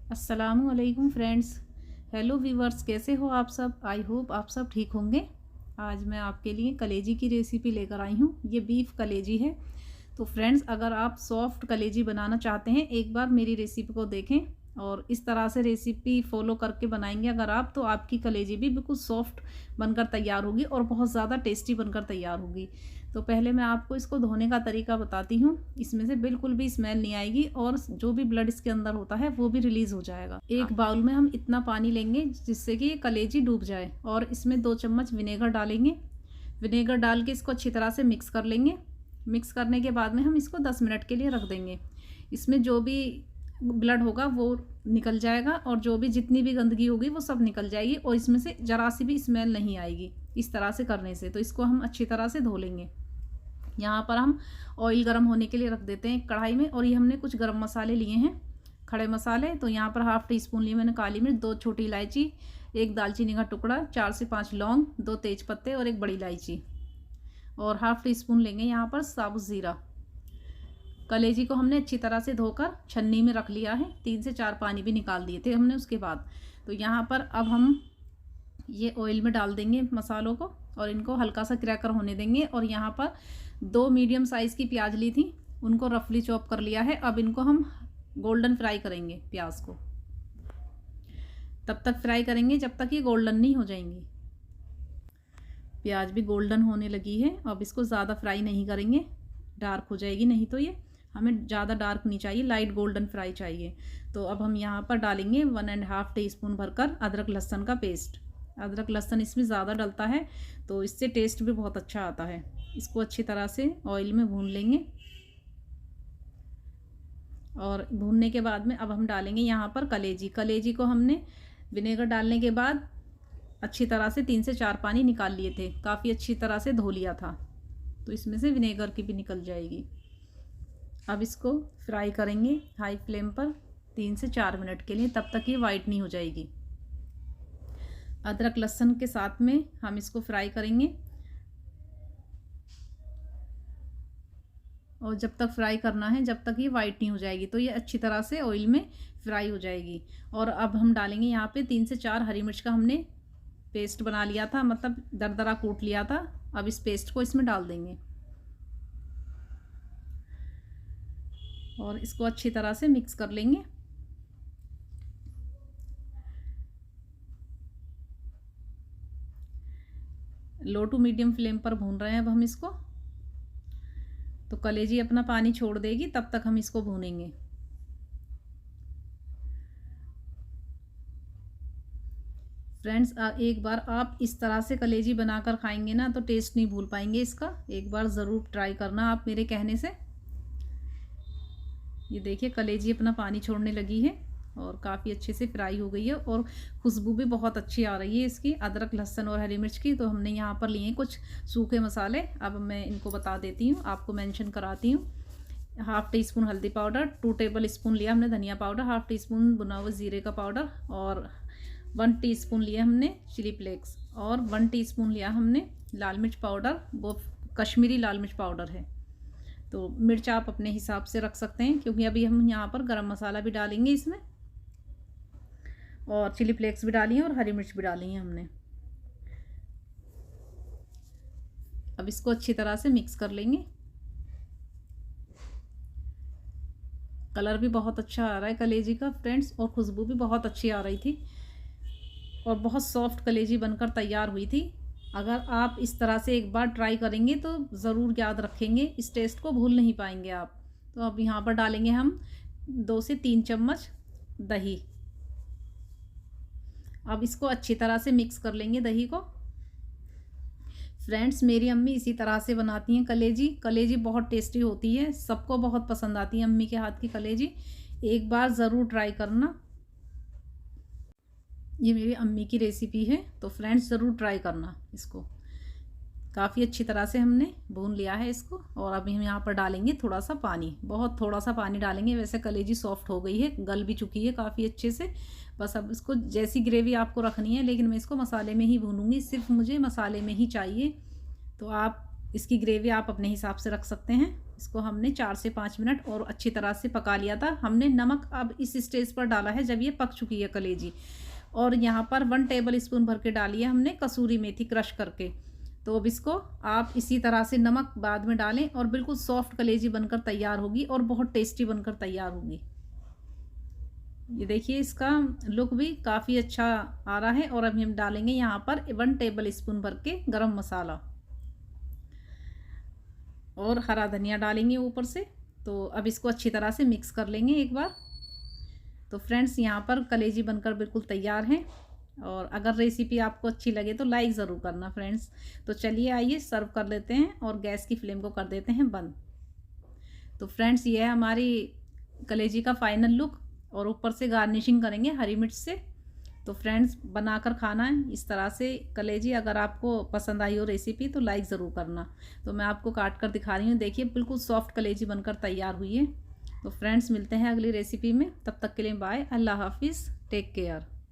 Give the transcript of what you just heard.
अस्सलामुअलैकुम friends. Hello viewers, कैसे हो आप सब? आई होप आप सब ठीक होंगे। आज मैं आपके लिए कलेजी की रेसिपी लेकर आई हूँ। ये बीफ कलेजी है। तो फ्रेंड्स, अगर आप सॉफ्ट कलेजी बनाना चाहते हैं, एक बार मेरी रेसिपी को देखें और इस तरह से रेसिपी फॉलो करके बनाएंगे अगर आप, तो आपकी कलेजी भी बिल्कुल सॉफ्ट बनकर तैयार होगी और बहुत ज़्यादा टेस्टी बनकर तैयार होगी। तो पहले मैं आपको इसको धोने का तरीका बताती हूँ। इसमें से बिल्कुल भी स्मेल नहीं आएगी और जो भी ब्लड इसके अंदर होता है वो भी रिलीज़ हो जाएगा। एक बाउल में हम इतना पानी लेंगे जिससे कि ये कलेजी डूब जाए और इसमें 2 चम्मच विनेगर डालेंगे। विनेगर डाल के इसको अच्छी तरह से मिक्स कर लेंगे। मिक्स करने के बाद में हम इसको 10 मिनट के लिए रख देंगे। इसमें जो भी ब्लड होगा वो निकल जाएगा और जो भी जितनी भी गंदगी होगी वो सब निकल जाएगी और इसमें से ज़रा सी भी स्मेल नहीं आएगी इस तरह से करने से। तो इसको हम अच्छी तरह से धो लेंगे। यहाँ पर हम ऑयल गर्म होने के लिए रख देते हैं कढ़ाई में, और ये हमने कुछ गरम मसाले लिए हैं, खड़े मसाले। तो यहाँ पर ½ टीस्पून लिए मैंने काली मिर्च, 2 छोटी इलायची, 1 दालचीनी का टुकड़ा, 4 से 5 लौंग, 2 तेज पत्ते और 1 बड़ी इलायची, और ½ टीस्पून लेंगे यहाँ पर साबुत ज़ीरा। कलेजी को हमने अच्छी तरह से धोकर छन्नी में रख लिया है। 3 से 4 पानी भी निकाल दिए थे हमने उसके बाद। तो यहाँ पर अब हम ये ऑयल में डाल देंगे मसालों को और इनको हल्का सा क्रैकर होने देंगे। और यहाँ पर 2 मीडियम साइज़ की प्याज ली थी, उनको रफली चॉप कर लिया है। अब इनको हम गोल्डन फ्राई करेंगे प्याज को। तब तक फ्राई करेंगे जब तक ये गोल्डन नहीं हो जाएंगी। प्याज भी गोल्डन होने लगी है। अब इसको ज़्यादा फ्राई नहीं करेंगे, डार्क हो जाएगी, नहीं तो ये हमें ज़्यादा डार्क नहीं चाहिए, लाइट गोल्डन फ्राई चाहिए। तो अब हम यहाँ पर डालेंगे 1½ टीस्पून भरकर अदरक लहसुन का पेस्ट। अदरक लहसुन इसमें ज़्यादा डलता है तो इससे टेस्ट भी बहुत अच्छा आता है। इसको अच्छी तरह से ऑयल में भून लेंगे और भूनने के बाद में अब हम डालेंगे यहाँ पर कलेजी। कलेजी को हमने विनेगर डालने के बाद अच्छी तरह से 3 से 4 पानी निकाल लिए थे, काफ़ी अच्छी तरह से धो लिया था, तो इसमें से विनेगर की भी निकल जाएगी। अब इसको फ्राई करेंगे हाई फ्लेम पर 3 से 4 मिनट के लिए, तब तक ये वाइट नहीं हो जाएगी। अदरक लहसुन के साथ में हम इसको फ्राई करेंगे और जब तक फ्राई करना है, जब तक ये वाइट नहीं हो जाएगी। तो ये अच्छी तरह से ऑयल में फ्राई हो जाएगी। और अब हम डालेंगे यहाँ पे 3 से 4 हरी मिर्च का हमने पेस्ट बना लिया था, मतलब दरदरा कूट लिया था। अब इस पेस्ट को इसमें डाल देंगे और इसको अच्छी तरह से मिक्स कर लेंगे। लो टू मीडियम फ्लेम पर भून रहे हैं अब हम इसको। तो कलेजी अपना पानी छोड़ देगी, तब तक हम इसको भूनेंगे। फ्रेंड्स, एक बार आप इस तरह से कलेजी बनाकर खाएंगे ना तो टेस्ट नहीं भूल पाएंगे इसका। एक बार ज़रूर ट्राई करना आप मेरे कहने से। ये देखिए कलेजी अपना पानी छोड़ने लगी है और काफ़ी अच्छे से फ्राई हो गई है और खुशबू भी बहुत अच्छी आ रही है इसकी, अदरक लहसुन और हरी मिर्च की। तो हमने यहाँ पर लिए कुछ सूखे मसाले। अब मैं इनको बता देती हूँ, आपको मेंशन कराती हूँ। ½ टीस्पून हल्दी पाउडर, 2 टेबल स्पून लिया हमने धनिया पाउडर, ½ टीस्पून भुना हुआ जीरे का पाउडर, और 1 टीस्पून लिया हमने चिली फ्लेक्स, और 1 टीस्पून लिया हमने लाल मिर्च पाउडर, वो कश्मीरी लाल मिर्च पाउडर है। तो मिर्च आप अपने हिसाब से रख सकते हैं, क्योंकि अभी हम यहाँ पर गरम मसाला भी डालेंगे इसमें, और चिली फ्लेक्स भी डाली है और हरी मिर्च भी डाली है हमने। अब इसको अच्छी तरह से मिक्स कर लेंगे। कलर भी बहुत अच्छा आ रहा है कलेजी का फ्रेंड्स, और खुशबू भी बहुत अच्छी आ रही थी और बहुत सॉफ्ट कलेजी बनकर तैयार हुई थी। अगर आप इस तरह से एक बार ट्राई करेंगे तो ज़रूर याद रखेंगे, इस टेस्ट को भूल नहीं पाएंगे आप। तो अब यहाँ पर डालेंगे हम 2 से 3 चम्मच दही। अब इसको अच्छी तरह से मिक्स कर लेंगे दही को। फ्रेंड्स, मेरी अम्मी इसी तरह से बनाती हैं कलेजी। कलेजी बहुत टेस्टी होती है, सबको बहुत पसंद आती है अम्मी के हाथ की कलेजी। एक बार ज़रूर ट्राई करना। ये मेरी अम्मी की रेसिपी है, तो फ्रेंड्स ज़रूर ट्राई करना इसको। काफ़ी अच्छी तरह से हमने भून लिया है इसको, और अभी हम यहाँ पर डालेंगे थोड़ा सा पानी, बहुत थोड़ा सा पानी डालेंगे। वैसे कलेजी सॉफ्ट हो गई है, गल भी चुकी है काफ़ी अच्छे से। बस अब इसको जैसी ग्रेवी आपको रखनी है, लेकिन मैं इसको मसाले में ही भूनूंगी, सिर्फ मुझे मसाले में ही चाहिए। तो आप इसकी ग्रेवी आप अपने हिसाब से रख सकते हैं। इसको हमने 4 से 5 मिनट और अच्छी तरह से पका लिया था। हमने नमक अब इस स्टेज पर डाला है जब ये पक चुकी है कलेजी। और यहाँ पर 1 टेबल स्पून भर के डाली है हमने कसूरी मेथी क्रश करके। तो अब इसको आप इसी तरह से नमक बाद में डालें और बिल्कुल सॉफ्ट कलेजी बनकर तैयार होगी और बहुत टेस्टी बनकर तैयार होगी। ये देखिए इसका लुक भी काफ़ी अच्छा आ रहा है। और अभी हम डालेंगे यहाँ पर 1 टेबल स्पून भर के गरम मसाला और हरा धनिया डालेंगे ऊपर से। तो अब इसको अच्छी तरह से मिक्स कर लेंगे एक बार। तो फ्रेंड्स यहाँ पर कलेजी बनकर बिल्कुल तैयार है। और अगर रेसिपी आपको अच्छी लगे तो लाइक ज़रूर करना फ्रेंड्स। तो चलिए आइए सर्व कर लेते हैं और गैस की फ्लेम को कर देते हैं बंद। तो फ्रेंड्स ये है हमारी कलेजी का फाइनल लुक। और ऊपर से गार्निशिंग करेंगे हरी मिर्च से। तो फ्रेंड्स बनाकर खाना है इस तरह से कलेजी। अगर आपको पसंद आई हो रेसिपी तो लाइक ज़रूर करना। तो मैं आपको काट कर दिखा रही हूँ, देखिए बिल्कुल सॉफ्ट कलेजी बनकर तैयार हुई है। तो फ्रेंड्स मिलते हैं अगली रेसिपी में, तब तक के लिए बाय, अल्लाह हाफिज़, टेक केयर।